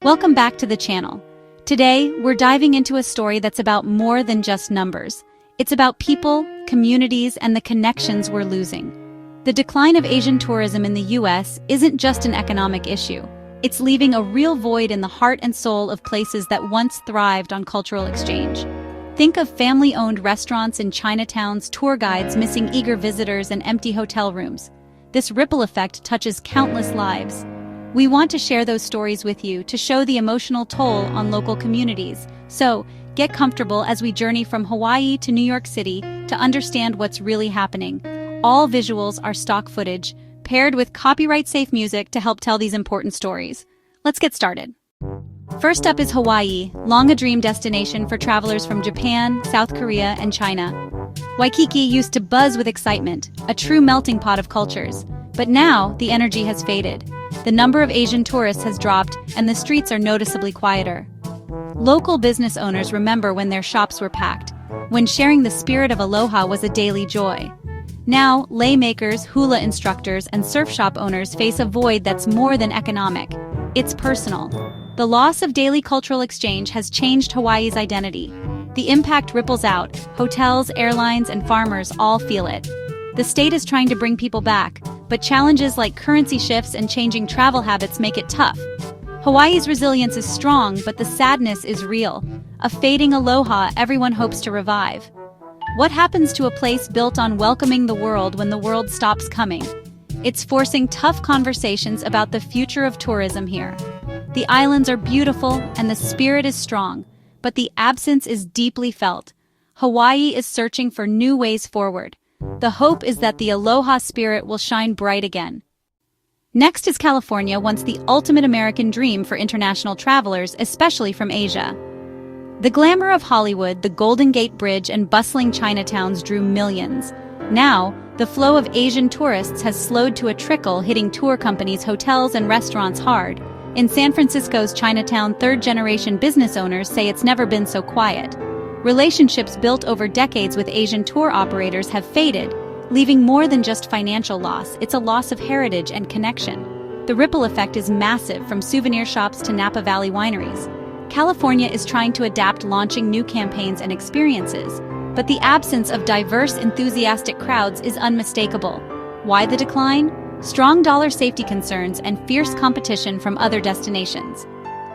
Welcome back to the channel. Today, we're diving into a story that's about more than just numbers. It's about people, communities, and the connections we're losing. The decline of Asian tourism in the US isn't just an economic issue. It's leaving a real void in the heart and soul of places that once thrived on cultural exchange. Think of family-owned restaurants in Chinatowns, tour guides missing eager visitors, and empty hotel rooms. This ripple effect touches countless lives. We want to share those stories with you to show the emotional toll on local communities. So, get comfortable as we journey from Hawaii to New York City to understand what's really happening. All visuals are stock footage, paired with copyright-safe music to help tell these important stories. Let's get started. First up is Hawaii, long a dream destination for travelers from Japan, South Korea, and China. Waikiki used to buzz with excitement, a true melting pot of cultures. But now, the energy has faded. The number of Asian tourists has dropped, and the streets are noticeably quieter. Local business owners remember when their shops were packed, when sharing the spirit of aloha was a daily joy. Now, lei makers, hula instructors, and surf shop owners face a void that's more than economic. It's personal. The loss of daily cultural exchange has changed Hawaii's identity. The impact ripples out. Hotels, airlines, and farmers all feel it. The state is trying to bring people back, but challenges like currency shifts and changing travel habits make it tough. Hawaii's resilience is strong, but the sadness is real. A fading aloha everyone hopes to revive. What happens to a place built on welcoming the world when the world stops coming? It's forcing tough conversations about the future of tourism here. The islands are beautiful and the spirit is strong, but the absence is deeply felt. Hawaii is searching for new ways forward. The hope is that the aloha spirit will shine bright again. Next is California, once the ultimate American dream for international travelers, especially from Asia. The glamour of Hollywood, the Golden Gate Bridge, and bustling Chinatowns drew millions. Now, the flow of Asian tourists has slowed to a trickle, hitting tour companies, hotels, and restaurants hard. In San Francisco's Chinatown, third-generation business owners say it's never been so quiet. Relationships built over decades with Asian tour operators have faded, leaving more than just financial loss. It's a loss of heritage and connection. The ripple effect is massive, from souvenir shops to Napa Valley wineries. California is trying to adapt, launching new campaigns and experiences, but the absence of diverse, enthusiastic crowds is unmistakable. Why the decline? Strong dollar safety concerns and fierce competition from other destinations.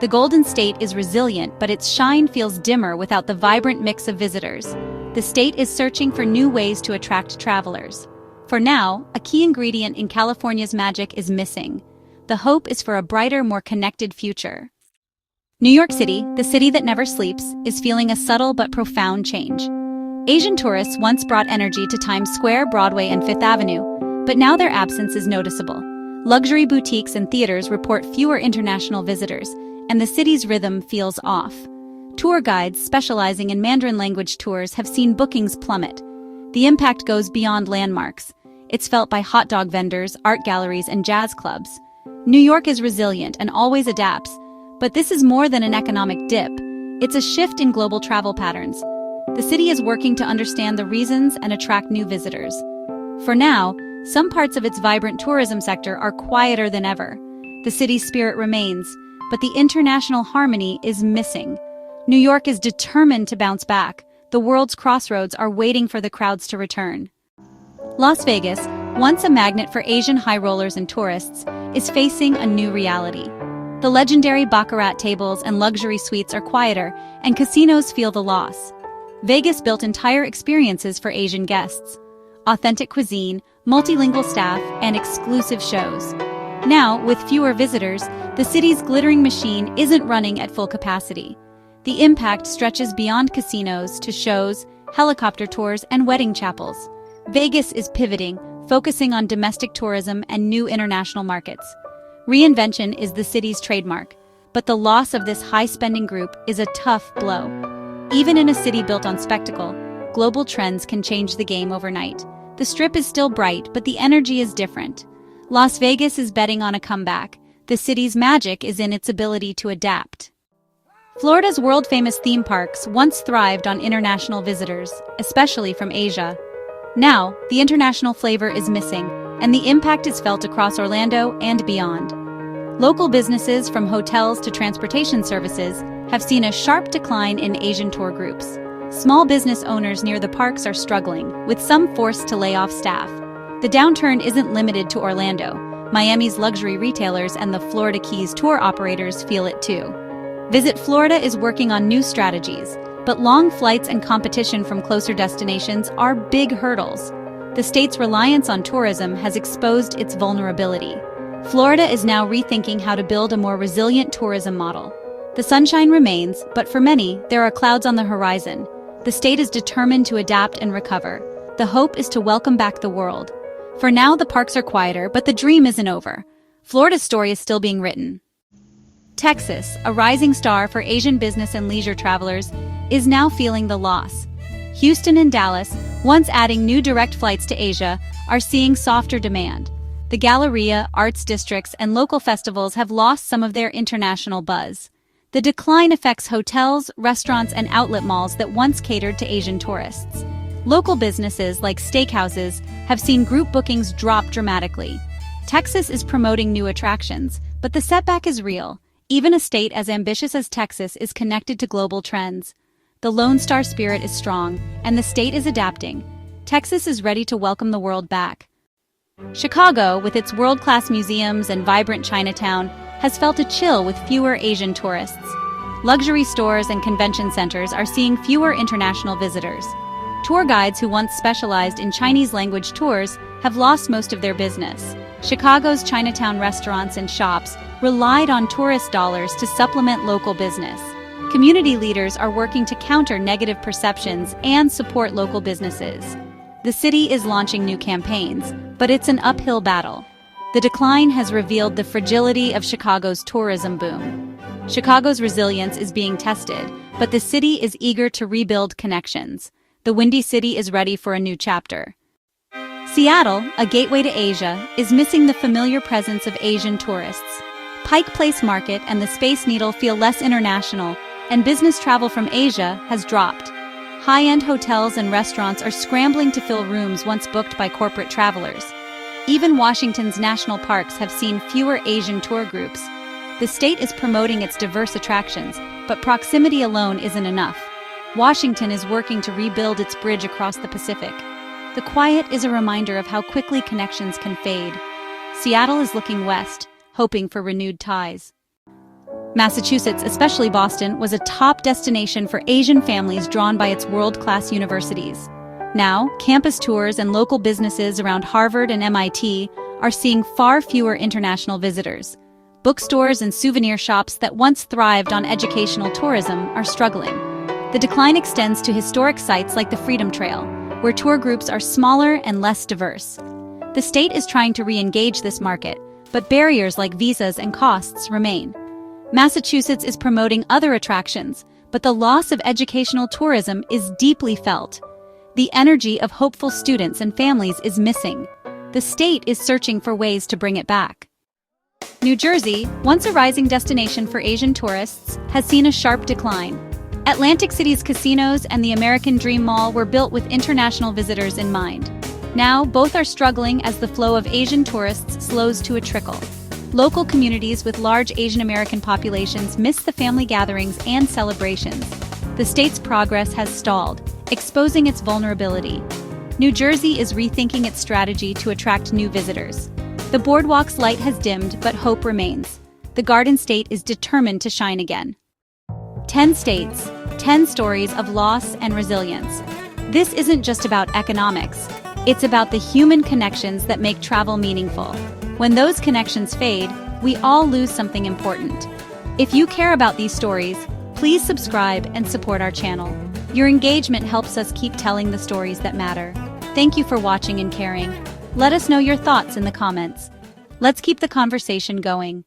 The Golden State is resilient, but its shine feels dimmer without the vibrant mix of visitors. The state is searching for new ways to attract travelers. For now, a key ingredient in California's magic is missing. The hope is for a brighter, more connected future. New York City, the city that never sleeps, is feeling a subtle but profound change. Asian tourists once brought energy to Times Square, Broadway, and Fifth Avenue, but now their absence is noticeable. Luxury boutiques and theaters report fewer international visitors, and the city's rhythm feels off. Tour guides specializing in Mandarin language tours have seen bookings plummet. The impact goes beyond landmarks. It's felt by hot dog vendors, art galleries, and jazz clubs. New York is resilient and always adapts, but this is more than an economic dip. It's a shift in global travel patterns. The city is working to understand the reasons and attract new visitors. For now, some parts of its vibrant tourism sector are quieter than ever. The city's spirit remains, but the international harmony is missing. New York is determined to bounce back. The world's crossroads are waiting for the crowds to return. Las Vegas, once a magnet for Asian high rollers and tourists, is facing a new reality. The legendary baccarat tables and luxury suites are quieter, and casinos feel the loss. Vegas built entire experiences for Asian guests. Authentic cuisine, multilingual staff, and exclusive shows. Now, with fewer visitors, the city's glittering machine isn't running at full capacity. The impact stretches beyond casinos to shows, helicopter tours, and wedding chapels. Vegas is pivoting, focusing on domestic tourism and new international markets. Reinvention is the city's trademark, but the loss of this high-spending group is a tough blow. Even in a city built on spectacle, global trends can change the game overnight. The Strip is still bright, but the energy is different. Las Vegas is betting on a comeback. The city's magic is in its ability to adapt. Florida's world-famous theme parks once thrived on international visitors, especially from Asia. Now, the international flavor is missing, and the impact is felt across Orlando and beyond. Local businesses from hotels to transportation services have seen a sharp decline in Asian tour groups. Small business owners near the parks are struggling, with some forced to lay off staff. The downturn isn't limited to Orlando. Miami's luxury retailers and the Florida Keys tour operators feel it too. Visit Florida is working on new strategies, but long flights and competition from closer destinations are big hurdles. The state's reliance on tourism has exposed its vulnerability. Florida is now rethinking how to build a more resilient tourism model. The sunshine remains, but for many, there are clouds on the horizon. The state is determined to adapt and recover. The hope is to welcome back the world. For now, the parks are quieter, but the dream isn't over. Florida's story is still being written. Texas, a rising star for Asian business and leisure travelers, is now feeling the loss. Houston and Dallas, once adding new direct flights to Asia, are seeing softer demand. The Galleria, arts districts, and local festivals have lost some of their international buzz. The decline affects hotels, restaurants, and outlet malls that once catered to Asian tourists. Local businesses like steakhouses have seen group bookings drop dramatically. Texas is promoting new attractions, but the setback is real. Even a state as ambitious as Texas is connected to global trends. The Lone Star spirit is strong, and the state is adapting. Texas is ready to welcome the world back. Chicago, with its world-class museums and vibrant Chinatown, has felt a chill with fewer Asian tourists. Luxury stores and convention centers are seeing fewer international visitors. Tour guides who once specialized in Chinese-language tours have lost most of their business. Chicago's Chinatown restaurants and shops relied on tourist dollars to supplement local business. Community leaders are working to counter negative perceptions and support local businesses. The city is launching new campaigns, but it's an uphill battle. The decline has revealed the fragility of Chicago's tourism boom. Chicago's resilience is being tested, but the city is eager to rebuild connections. The Windy City is ready for a new chapter. Seattle, a gateway to Asia, is missing the familiar presence of Asian tourists. Pike Place Market and the Space Needle feel less international, and business travel from Asia has dropped. High-end hotels and restaurants are scrambling to fill rooms once booked by corporate travelers. Even Washington's national parks have seen fewer Asian tour groups. The state is promoting its diverse attractions, but proximity alone isn't enough. Washington is working to rebuild its bridge across the Pacific. The quiet is a reminder of how quickly connections can fade. Seattle is looking west, hoping for renewed ties. Massachusetts, especially Boston, was a top destination for Asian families drawn by its world-class universities. Now, campus tours and local businesses around Harvard and MIT are seeing far fewer international visitors. Bookstores and souvenir shops that once thrived on educational tourism are struggling. The decline extends to historic sites like the Freedom Trail, where tour groups are smaller and less diverse. The state is trying to re-engage this market, but barriers like visas and costs remain. Massachusetts is promoting other attractions, but the loss of educational tourism is deeply felt. The energy of hopeful students and families is missing. The state is searching for ways to bring it back. New Jersey, once a rising destination for Asian tourists, has seen a sharp decline. Atlantic City's casinos and the American Dream Mall were built with international visitors in mind. Now, both are struggling as the flow of Asian tourists slows to a trickle. Local communities with large Asian American populations miss the family gatherings and celebrations. The state's progress has stalled, exposing its vulnerability. New Jersey is rethinking its strategy to attract new visitors. The boardwalk's light has dimmed, but hope remains. The Garden State is determined to shine again. 10 states, 10 stories of loss and resilience. This isn't just about economics. It's about the human connections that make travel meaningful. When those connections fade, we all lose something important. If you care about these stories, please subscribe and support our channel. Your engagement helps us keep telling the stories that matter. Thank you for watching and caring. Let us know your thoughts in the comments. Let's keep the conversation going.